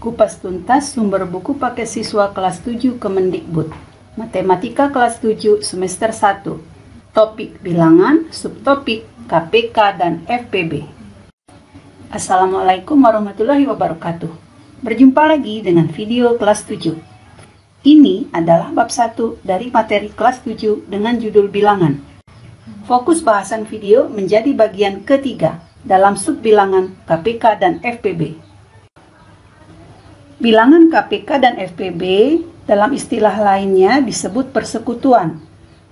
Kupas tuntas sumber buku paket siswa kelas 7 Kemendikbud. Matematika kelas 7 semester 1. Topik bilangan, subtopik KPK dan FPB. Assalamualaikum warahmatullahi wabarakatuh. Berjumpa lagi dengan video kelas 7. Ini adalah bab 1 dari materi kelas 7 dengan judul bilangan. Fokus bahasan video menjadi bagian ketiga dalam subbilangan KPK dan FPB. Bilangan KPK dan FPB dalam istilah lainnya disebut persekutuan.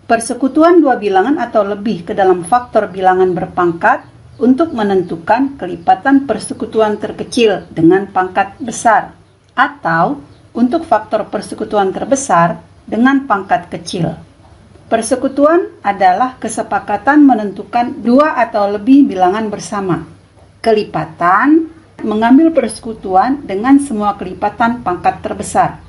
Persekutuan dua bilangan atau lebih ke dalam faktor bilangan berpangkat untuk menentukan kelipatan persekutuan terkecil dengan pangkat besar, atau untuk faktor persekutuan terbesar dengan pangkat kecil. Persekutuan adalah kesepakatan menentukan dua atau lebih bilangan bersama. Kelipatan mengambil persekutuan dengan semua kelipatan pangkat terbesar.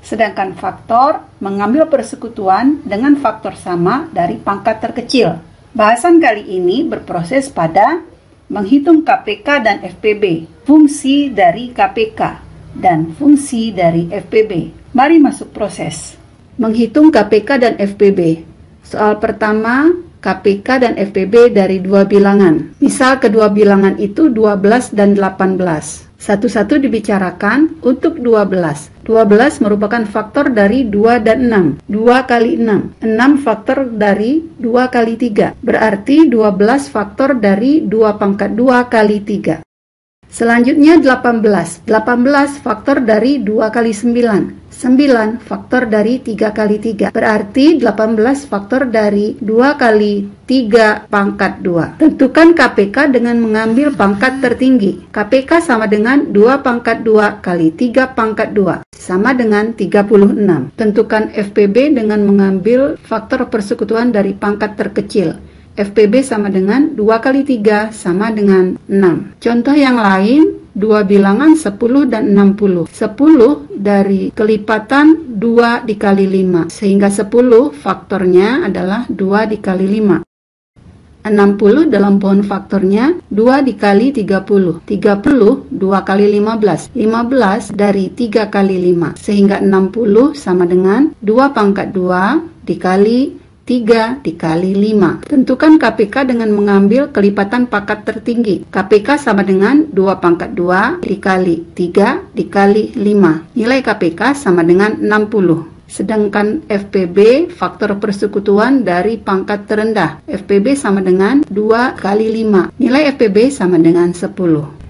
Sedangkan faktor mengambil persekutuan dengan faktor sama dari pangkat terkecil. Bahasan kali ini berproses pada menghitung KPK dan FPB, fungsi dari KPK dan fungsi dari FPB. Mari masuk proses. Menghitung KPK dan FPB. Soal pertama, KPK dan FPB dari dua bilangan. Misal kedua bilangan itu 12 dan 18. Satu-satu dibicarakan untuk 12. 12 merupakan faktor dari 2 dan 6. 2 kali 6. 6 faktor dari 2 kali 3. Berarti 12 faktor dari 2 pangkat 2 kali 3. Selanjutnya 18. 18 faktor dari 2 kali 9. 9 faktor dari 3 kali 3. Berarti 18 faktor dari 2 kali 3 pangkat 2. Tentukan KPK dengan mengambil pangkat tertinggi. KPK sama dengan 2 pangkat 2 kali 3 pangkat 2. Sama dengan 36. Tentukan FPB dengan mengambil faktor persekutuan dari pangkat terkecil. FPB sama dengan 2 kali 3 sama dengan 6. Contoh yang lain, dua bilangan 10 dan 60. 10 dari kelipatan 2 dikali 5. Sehingga 10 faktornya adalah 2 dikali 5. 60 dalam pohon faktornya 2 dikali 30. 30 2 kali 15. 15 dari 3 kali 5. Sehingga 60 sama dengan 2 pangkat 2 dikali 3 dikali 5. Tentukan KPK dengan mengambil kelipatan pangkat tertinggi. KPK sama dengan 2 pangkat 2 dikali 3 dikali 5. Nilai KPK sama dengan 60. Sedangkan FPB faktor persekutuan dari pangkat terendah. FPB sama dengan 2 kali 5. Nilai FPB sama dengan 10.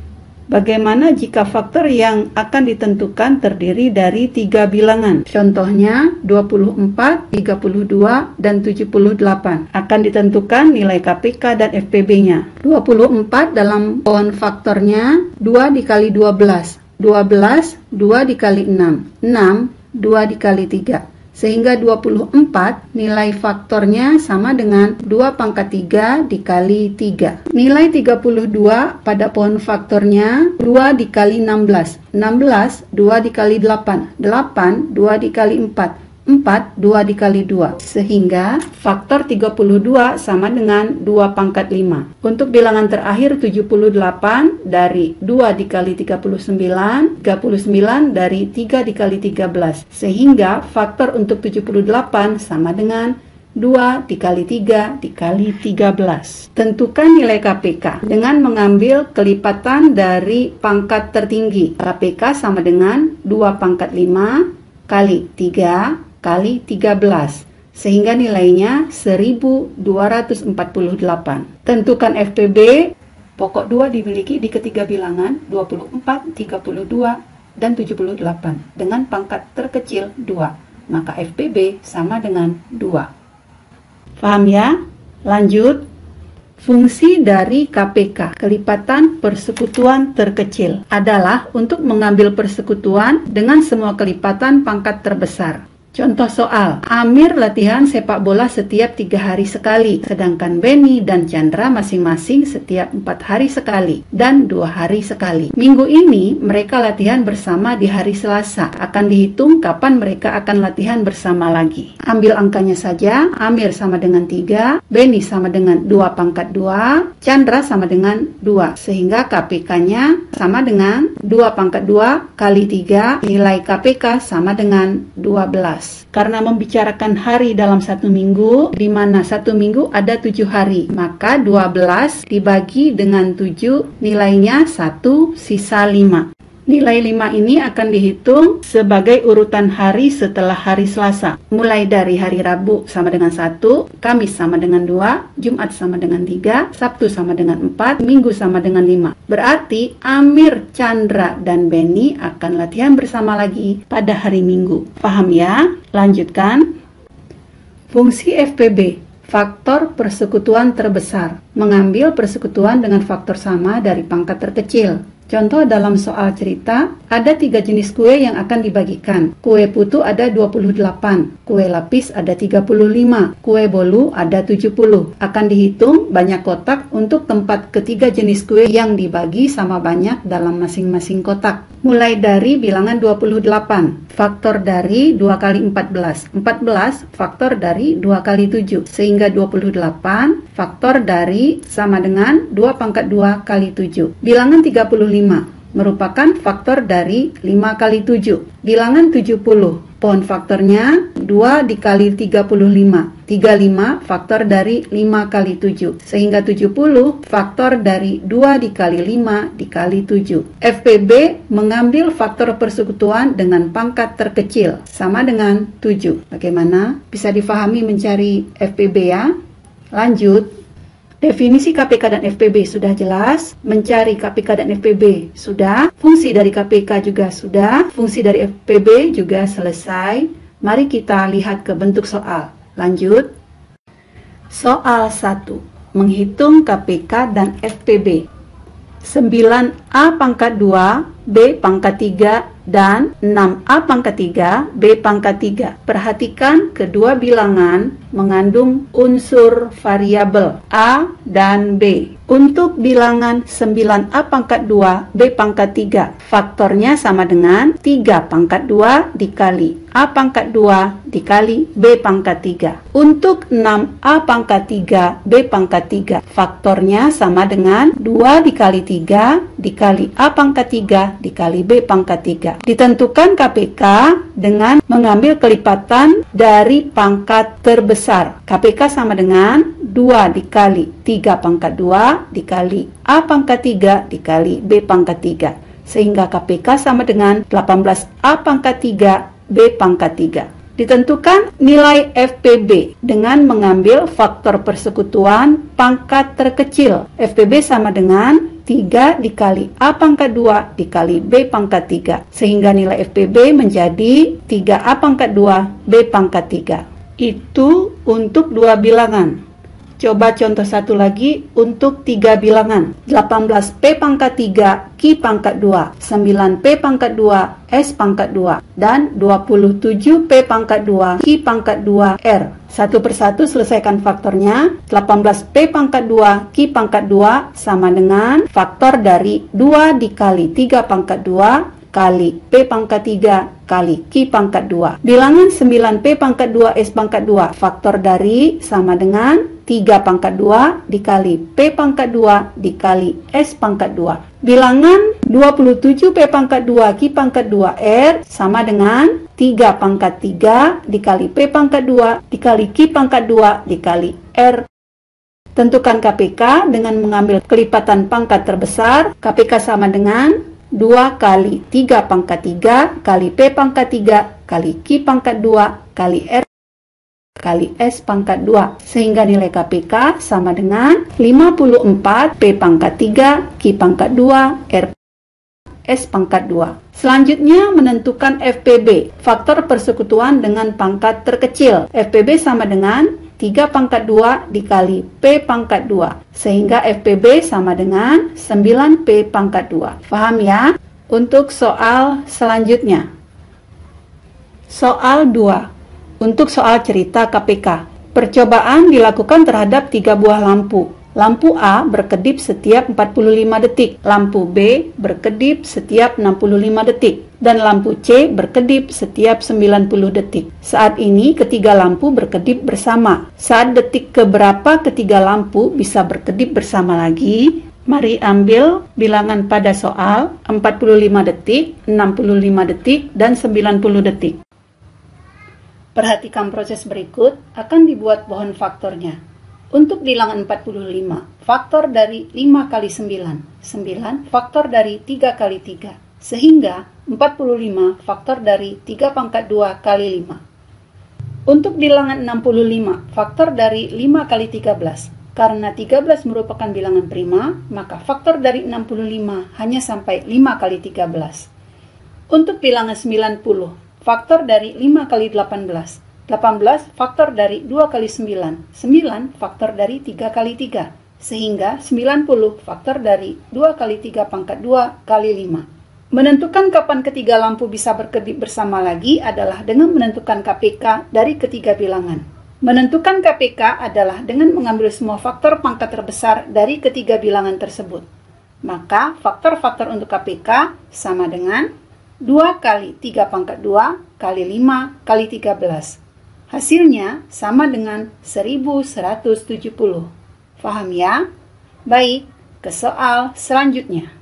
Bagaimana jika faktor yang akan ditentukan terdiri dari 3 bilangan? Contohnya 24, 32, dan 78. Akan ditentukan nilai KPK dan FPB-nya. 24 dalam pohon faktornya 2 dikali 12. 12, 2 dikali 6. 6, 2 dikali 3. Sehingga 24 nilai faktornya sama dengan 2 pangkat 3 dikali 3. Nilai 32 pada pohon faktornya 2 dikali 16. 16, 2 dikali 8. 8, 2 dikali 4. 4, 2 dikali 2. Sehingga faktor 32 sama dengan 2 pangkat 5. Untuk bilangan terakhir 78 dari 2 dikali 39. 39 dari 3 dikali 13. Sehingga faktor untuk 78 sama dengan 2 dikali 3 dikali 13. Tentukan nilai KPK dengan mengambil kelipatan dari pangkat tertinggi. KPK sama dengan 2 pangkat 5 kali 3 kali 13, sehingga nilainya 1248. Tentukan FPB, pokok 2 dimiliki di ketiga bilangan 24, 32, dan 78 dengan pangkat terkecil 2, maka FPB sama dengan 2. Paham ya? Lanjut. Fungsi dari KPK, kelipatan persekutuan terkecil, adalah untuk mengambil persekutuan dengan semua kelipatan pangkat terbesar. Contoh soal, Amir latihan sepak bola setiap 3 hari sekali, sedangkan Benny dan Chandra masing-masing setiap 4 hari sekali dan 2 hari sekali. Minggu ini mereka latihan bersama di hari Selasa. Akan dihitung kapan mereka akan latihan bersama lagi. Ambil angkanya saja, Amir sama dengan 3, Benny sama dengan 2 pangkat 2, Chandra sama dengan 2. Sehingga KPK-nya sama dengan 2 pangkat 2 kali 3, nilai KPK sama dengan 12. Karena membicarakan hari dalam 1 minggu, di mana 1 minggu ada 7 hari, maka 12 dibagi dengan 7, nilainya 1, sisa 5. Nilai 5 ini akan dihitung sebagai urutan hari setelah hari Selasa. Mulai dari hari Rabu sama dengan 1, Kamis sama dengan 2, Jumat sama dengan 3, Sabtu sama dengan 4, Minggu sama dengan 5. Berarti Amir, Chandra, dan Benny akan latihan bersama lagi pada hari Minggu. Paham ya? Lanjutkan. Fungsi FPB, faktor persekutuan terbesar. Mengambil persekutuan dengan faktor sama dari pangkat terkecil. Contoh dalam soal cerita, ada 3 jenis kue yang akan dibagikan. Kue putu ada 28, kue lapis ada 35, kue bolu ada 70. Akan dihitung banyak kotak untuk tempat ketiga jenis kue yang dibagi sama banyak dalam masing-masing kotak. Mulai dari bilangan 28, faktor dari 2 kali 14. 14 faktor dari 2 kali 7, sehingga 28 faktor dari sama dengan 2 pangkat 2 kali 7. Bilangan 35 merupakan faktor dari 5 kali 7. Bilangan 70, pohon faktornya 2 dikali 35. 35 faktor dari 5 kali 7. Sehingga 70 faktor dari 2 dikali 5 dikali 7. FPB mengambil faktor persekutuan dengan pangkat terkecil, sama dengan 7. Bagaimana? Bisa difahami mencari FPB ya? Lanjut. Definisi KPK dan FPB sudah jelas, mencari KPK dan FPB sudah, fungsi dari KPK juga sudah, fungsi dari FPB juga selesai. Mari kita lihat ke bentuk soal. Lanjut. Soal 1. Menghitung KPK dan FPB. 9A pangkat 2, B pangkat 3, dan 6A pangkat 3, B pangkat 3. Perhatikan kedua bilangan mengandung unsur variabel A dan B. Untuk bilangan 9A pangkat 2, B pangkat 3, faktornya sama dengan 3 pangkat 2 dikali A pangkat 2 dikali B pangkat 3. Untuk 6A pangkat 3, B pangkat 3, faktornya sama dengan 2 dikali 3 dikali A pangkat 3 dikali B pangkat 3. Ditentukan KPK dengan mengambil kelipatan dari pangkat terbesar. KPK sama dengan 2 dikali 3 pangkat 2 dikali A pangkat 3 dikali B pangkat 3. Sehingga KPK sama dengan 18A pangkat 3 B pangkat 3. Ditentukan nilai FPB dengan mengambil faktor persekutuan pangkat terkecil. FPB sama dengan 3 dikali A pangkat 2 dikali B pangkat 3. Sehingga nilai FPB menjadi 3A pangkat 2 B pangkat 3. Itu untuk 2 bilangan. Coba contoh satu lagi untuk 3 bilangan. 18P pangkat 3 Q pangkat 2, 9P pangkat 2 S pangkat 2, dan 27P pangkat 2 Q pangkat 2 R. Satu persatu selesaikan faktornya. 18P pangkat 2 Q pangkat 2 sama dengan faktor dari 2 dikali 3 pangkat 2 kali P pangkat 3 kali Q pangkat 2. Bilangan 9P pangkat 2 S pangkat 2, faktor dari sama dengan 3 pangkat 2 dikali P pangkat 2 dikali S pangkat 2. Bilangan 27P pangkat 2 Q pangkat 2 R sama dengan 3 pangkat 3 dikali P pangkat 2 dikali Q pangkat 2 dikali R. Tentukan KPK dengan mengambil kelipatan pangkat terbesar. KPK sama dengan 2 kali 3 pangkat 3 kali P pangkat 3 kali Q pangkat 2 kali R kali S pangkat 2. Sehingga nilai KPK sama dengan 54 P pangkat 3 Q pangkat 2 R S pangkat 2. Selanjutnya menentukan FPB, faktor persekutuan dengan pangkat terkecil. FPB sama dengan 3 pangkat 2 dikali P pangkat 2. Sehingga FPB sama dengan 9P pangkat 2. Paham ya? Untuk soal selanjutnya. Soal 2. Untuk soal cerita KPK, percobaan dilakukan terhadap 3 buah lampu. Lampu A berkedip setiap 45 detik, lampu B berkedip setiap 65 detik, dan lampu C berkedip setiap 90 detik. Saat ini ketiga lampu berkedip bersama. Saat detik keberapa ketiga lampu bisa berkedip bersama lagi? Mari ambil bilangan pada soal 45 detik, 65 detik, dan 90 detik. Perhatikan proses berikut, akan dibuat pohon faktornya. Untuk bilangan 45, faktor dari 5 kali 9, 9 faktor dari 3 kali 3, sehingga 45 faktor dari 3 pangkat 2 kali 5. Untuk bilangan 65, faktor dari 5 kali 13. Karena 13 merupakan bilangan prima, maka faktor dari 65 hanya sampai 5 kali 13. Untuk bilangan 90, faktor dari 5 kali 18. 18 faktor dari 2 kali 9. 9 faktor dari 3 kali 3. Sehingga 90 faktor dari 2 kali 3 pangkat 2 kali 5. Menentukan kapan ketiga lampu bisa berkedip bersama lagi adalah dengan menentukan KPK dari ketiga bilangan. Menentukan KPK adalah dengan mengambil semua faktor pangkat terbesar dari ketiga bilangan tersebut. Maka faktor-faktor untuk KPK sama dengan 2 kali 3 pangkat 2 kali 5 kali 13. Hasilnya sama dengan 1170. Paham ya? Baik, ke soal selanjutnya.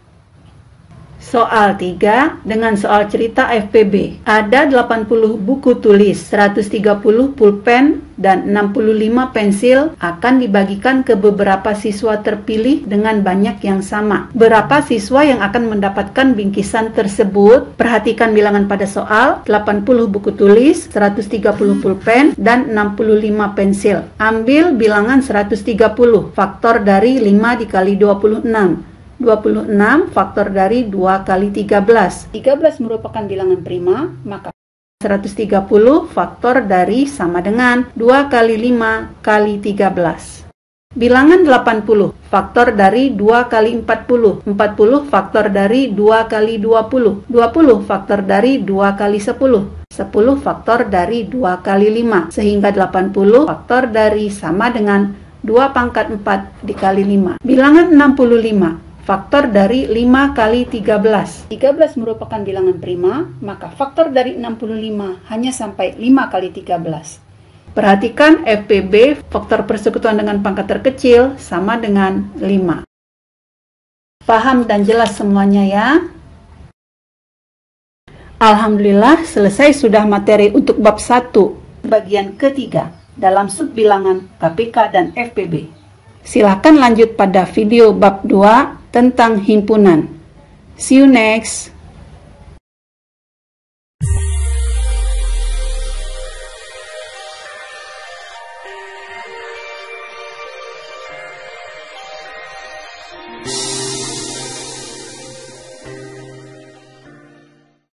Soal 3 dengan soal cerita FPB. Ada 80 buku tulis, 130 pulpen, dan 65 pensil akan dibagikan ke beberapa siswa terpilih dengan banyak yang sama. Berapa siswa yang akan mendapatkan bingkisan tersebut? Perhatikan bilangan pada soal, 80 buku tulis, 130 pulpen, dan 65 pensil. Ambil bilangan 130, faktor dari 5 dikali 26. 26 faktor dari 2 kali 13. 13 merupakan bilangan prima, maka 130 faktor dari sama dengan 2 kali 5 kali 13. Bilangan 80, faktor dari 2 kali 40. 40 faktor dari 2 kali 20. 20 faktor dari 2 kali 10. 10 faktor dari 2 kali 5. Sehingga 80 faktor dari sama dengan 2 pangkat 4 dikali 5. Bilangan 65. Faktor dari 5 kali 13. 13 merupakan bilangan prima, maka faktor dari 65 hanya sampai 5 kali 13. Perhatikan FPB, faktor persekutuan dengan pangkat terkecil, sama dengan 5. Paham dan jelas semuanya ya? Alhamdulillah, selesai sudah materi untuk bab 1, bagian ketiga, dalam subbilangan KPK dan FPB. Silakan lanjut pada video bab 2 tentang himpunan. See you next.